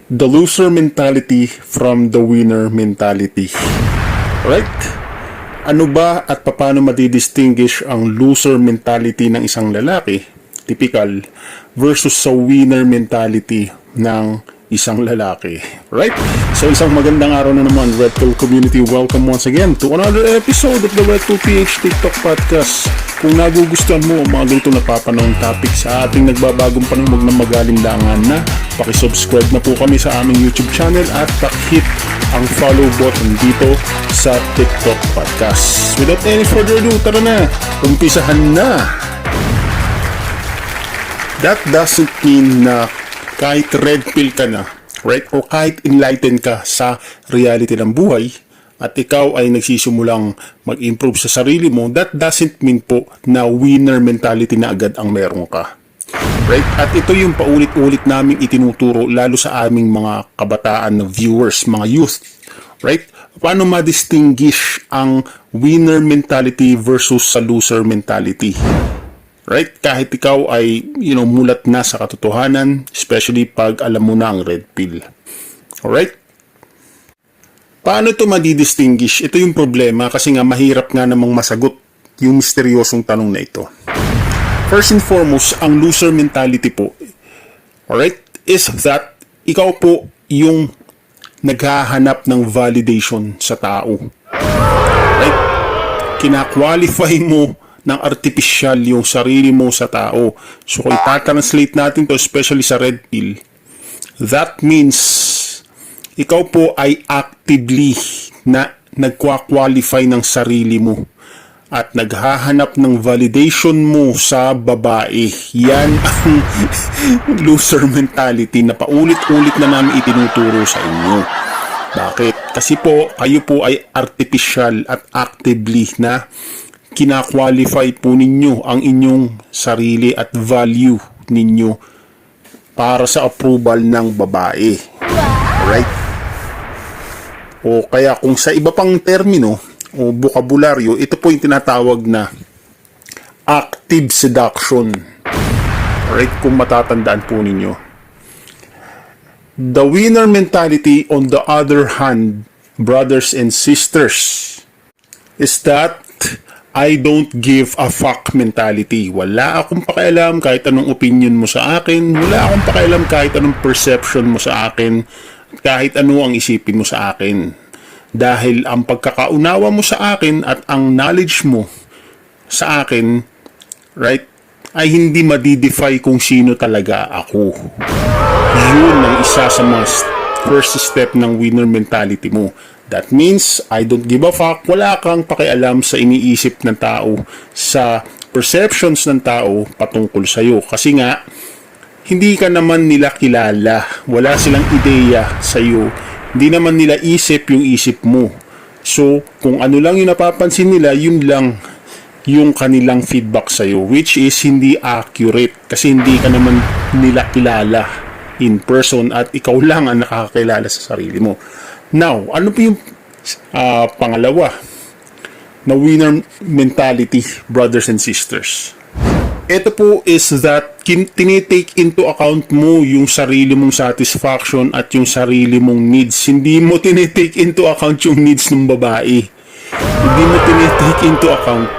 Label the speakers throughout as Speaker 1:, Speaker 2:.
Speaker 1: The loser mentality from the winner mentality. Right? Ano ba at paano madidistinguish ang loser mentality ng isang lalaki, typical, versus sa winner mentality ng isang lalaki? Right? So isang magandang araw na naman, Red Pill community. Welcome once again to another episode of the Red Pill PH TikTok Podcast. Kung nagugustuhan mo ang mga ganito napapanahong topic sa ating nagbabagong panumog ng magaling-langan na, pakisubscribe na po kami sa aming YouTube channel at hit ang follow button dito sa TikTok Podcast. Without any further ado, tara na! Umpisahan na! That doesn't mean na kahit red pill ka na, right? O kahit enlightened ka sa reality ng buhay, at ikaw ay nagsisimulang mag-improve sa sarili mo, that doesn't mean po na winner mentality na agad ang meron ka. Right? At ito yung paulit-ulit namin itinuturo lalo sa aming mga kabataan na viewers, mga youth. Right? Paano ma-distinguish ang winner mentality versus sa loser mentality? Right? Kahit ikaw ay mulat na sa katotohanan, especially pag alam mo na ang red pill. Alright? Paano ito madidistinguish? Ito yung problema kasi nga mahirap nga namang masagot yung misteryosong tanong na ito. First and foremost, ang loser mentality po, alright, is that ikaw po yung naghahanap ng validation sa tao. Right? Kina-qualify mo ng artificial yung sarili mo sa tao. So kung itatranslate natin to, especially sa red pill, that means ikaw po ay actively na nagkwa-qualify ng sarili mo at naghahanap ng validation mo sa babae. Yan ang loser mentality na paulit-ulit na namin itinuturo sa inyo. Bakit? Kasi po, kayo po ay artificial at actively na kina-qualify po ninyo ang inyong sarili at value ninyo para sa approval ng babae. Right? O kaya kung sa iba pang termino o bokabularyo, ito po yung tinatawag na active seduction. Right? Kung matatandaan po ninyo. The winner mentality, on the other hand, brothers and sisters, is that I don't give a fuck mentality. Wala akong pakialam kahit anong opinion mo sa akin. Wala akong pakialam kahit anong perception mo sa akin. Kahit ano ang isipin mo sa akin. Dahil ang pagkakaunawa mo sa akin at ang knowledge mo sa akin, right, ay hindi madidefy kung sino talaga ako. Yun ang isa sa mga first step ng winner mentality mo. That means, I don't give a fuck. Wala kang pakialam sa iniisip ng tao, sa perceptions ng tao patungkol sa'yo. Kasi nga, hindi ka naman nila kilala. Wala silang ideya sa'yo. Hindi naman nila isip yung isip mo. So, kung ano lang yung napapansin nila, yun lang yung kanilang feedback sa'yo. Which is hindi accurate. Kasi hindi ka naman nila kilala in person at ikaw lang ang nakakakilala sa sarili mo. Now, ano po yung pangalawa na winner mentality, brothers and sisters? Ito po is that tinitake into account mo yung sarili mong satisfaction at yung sarili mong needs. Hindi mo tinitake into account yung needs ng babae. Hindi mo tinitake into account,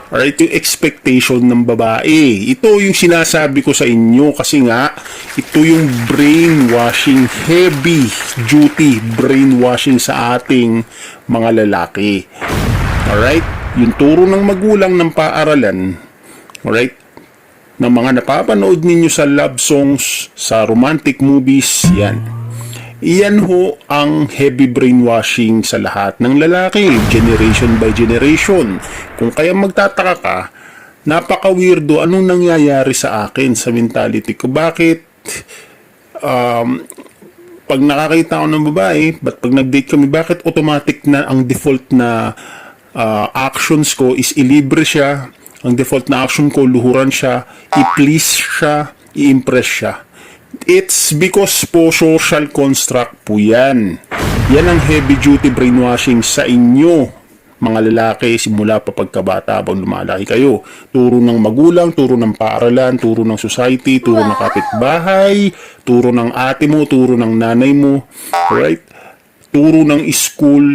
Speaker 1: alright, yung expectation ng babae. Ito yung sinasabi ko sa inyo kasi nga ito yung brainwashing, heavy duty brainwashing sa ating mga lalaki. Alright? Yung turo ng magulang ng paaralan, alright, ng mga napapanood ninyo sa love songs, sa romantic movies, yan. Iyan ho ang heavy brainwashing sa lahat ng lalaki, generation by generation. Kung kaya magtataka ka, napaka-weirdo, anong nangyayari sa akin, sa mentality ko? Bakit pag nakakita ako ng babae, pag nag-date kami, bakit automatic na ang default na actions ko is ilibre siya, ang default na action ko, luhuran siya, i-please siya, i-impress siya. It's because po social construct po yan. Yan ang heavy duty brainwashing sa inyo, mga lalaki simula pa pagkabata habang lumalaki kayo. Turo ng magulang, turo ng paaralan, turo ng society, turo ng kapitbahay, turo ng ate mo, turo ng nanay mo, right? Turo ng school,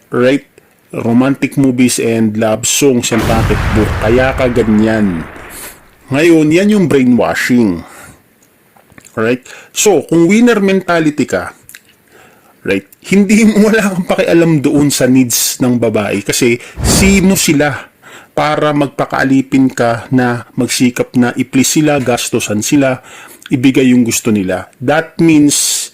Speaker 1: right? Romantic movies and love songs and pocketbook. Kaya ka ganyan. Ngayon, yan yung brainwashing. Right? So, kung winner mentality ka, right, hindi mo, wala kang pakialam doon sa needs ng babae kasi sino sila para magpakaalipin ka na magsikap na i-please sila, gastosan sila, ibigay yung gusto nila. That means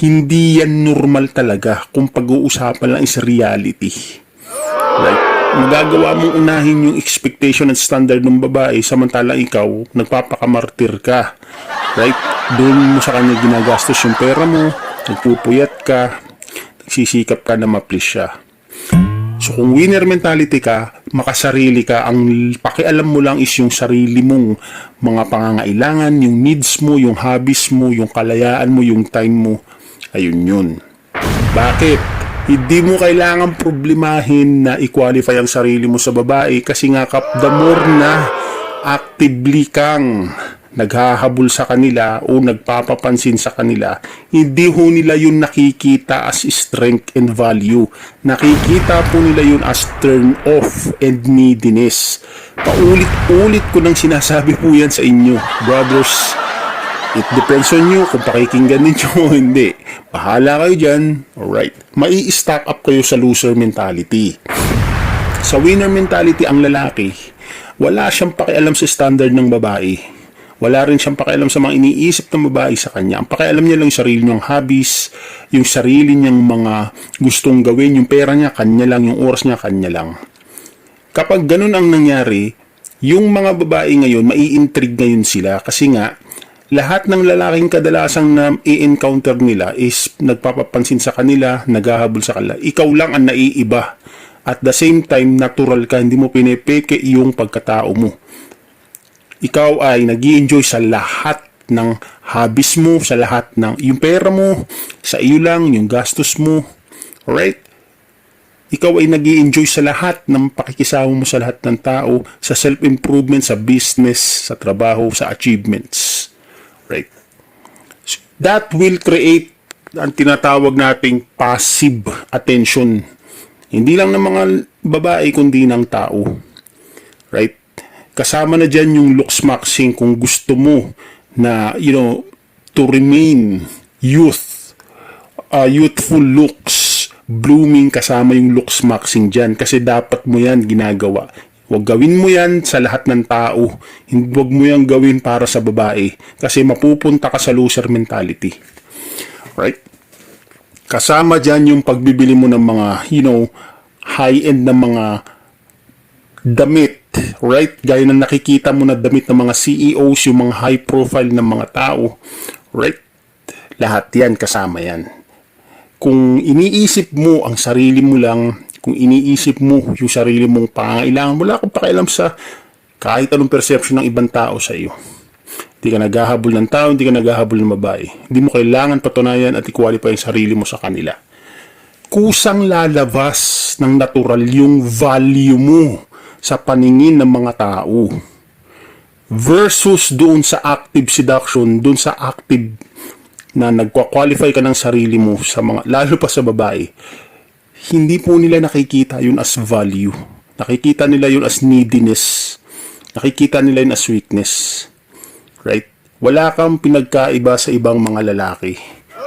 Speaker 1: hindi yan normal talaga kung pag-uusapan lang is reality. Right? Magagawa mong unahin yung expectation at standard ng babae samantalang ikaw nagpapakamartir ka. Right? Doon mo sa kanya ginagastos yung pera mo, nagpupuyat ka, nagsisikap ka na ma-please siya. So kung winner mentality ka, makasarili ka, ang pakialam mo lang is yung sarili mong mga pangangailangan, yung needs mo, yung hobbies mo, yung kalayaan mo, yung time mo. Ayun yun. Bakit? Hindi mo kailangan problemahin na i-qualify ang sarili mo sa babae kasi nga the more na actively kang naghahabol sa kanila o nagpapapansin sa kanila, hindi ho nila yun nakikita as strength and value. Nakikita po nila yun as turn off and neediness. Paulit-ulit ko nang sinasabi po yan sa inyo, brothers. It depends on you kung pakikinggan ninyo o hindi. Bahala kayo dyan. Alright. Mai-stack up kayo sa loser mentality. Sa winner mentality, ang lalaki, wala siyang pakialam sa standard ng babae. Wala rin siyang pakialam sa mga iniisip ng babae sa kanya. Ang pakialam niya lang yung sarili niyang hobbies, yung sarili niyang mga gustong gawin, yung pera niya, kanya lang, yung oras niya, kanya lang. Kapag ganun ang nangyari, yung mga babae ngayon, mai-intrigue ngayon sila kasi nga, lahat ng lalaking kadalasang na i-encounter nila is nagpapapansin sa kanila, naghahabol sa kanila. Ikaw lang ang naiiba. At the same time, natural ka, hindi mo pinipeke yung pagkatao mo. Ikaw ay nag-i-enjoy sa lahat ng hobbies mo, sa lahat ng yung pera mo, sa iyo lang, yung gastos mo. Alright? Ikaw ay nag-i-enjoy sa lahat ng pakikisama mo sa lahat ng tao, sa self-improvement, sa business, sa trabaho, sa achievements. Right? That will create ang tinatawag nating passive attention. Hindi lang ng mga babae kundi ng tao. Right? Kasama na dyan yung looks maxing kung gusto mo na, to remain youthful looks, blooming, kasama yung looks maxing dyan kasi dapat mo yan ginagawa. Huwag gawin mo yan sa lahat ng tao. Huwag mo yan gawin para sa babae. Kasi mapupunta ka sa loser mentality. Right? Kasama dyan yung pagbibili mo ng mga, high-end na mga damit. Right? Gaya ng nakikita mo na damit ng mga CEOs, yung mga high-profile na mga tao. Right? Lahat yan, kasama yan. Kung iniisip mo ang sarili mo lang, kung iniisip mo yung sarili mong pangangailangan, wala kang pakialam sa kahit anong perception ng ibang tao sa iyo. Hindi ka naghahabol ng tao, hindi ka naghahabol ng babae. Hindi mo kailangan patunayan at i-qualify ang sarili mo sa kanila. Kusang lalabas ng natural yung value mo sa paningin ng mga tao. Versus doon sa active seduction, doon sa active na nagkwa-qualify ka ng sarili mo sa mga, lalo pa sa babae. Hindi po nila nakikita yun as value. Nakikita nila yun as neediness. Nakikita nila yun as weakness. Right? Wala kang pinagkaiba sa ibang mga lalaki.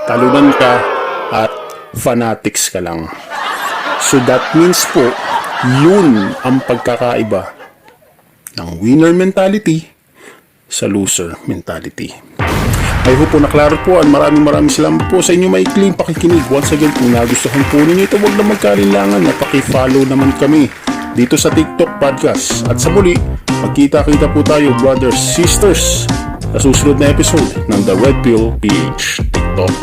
Speaker 1: Talunan ka at fanatics ka lang. So that means po, yun ang pagkakaiba ng winner mentality sa loser mentality. I hope po naklaro po at maraming salamat po sa inyo maikling pakikinig. Once again, kung nagustuhan po ninyo ito, huwag na magkalinlangan na paki-follow naman kami dito sa TikTok Podcast. At sa muli, magkita-kita po tayo, brothers, sisters, sa susunod na episode ng The Red Pill PH TikTok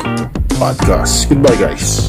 Speaker 1: Podcast. Goodbye, guys.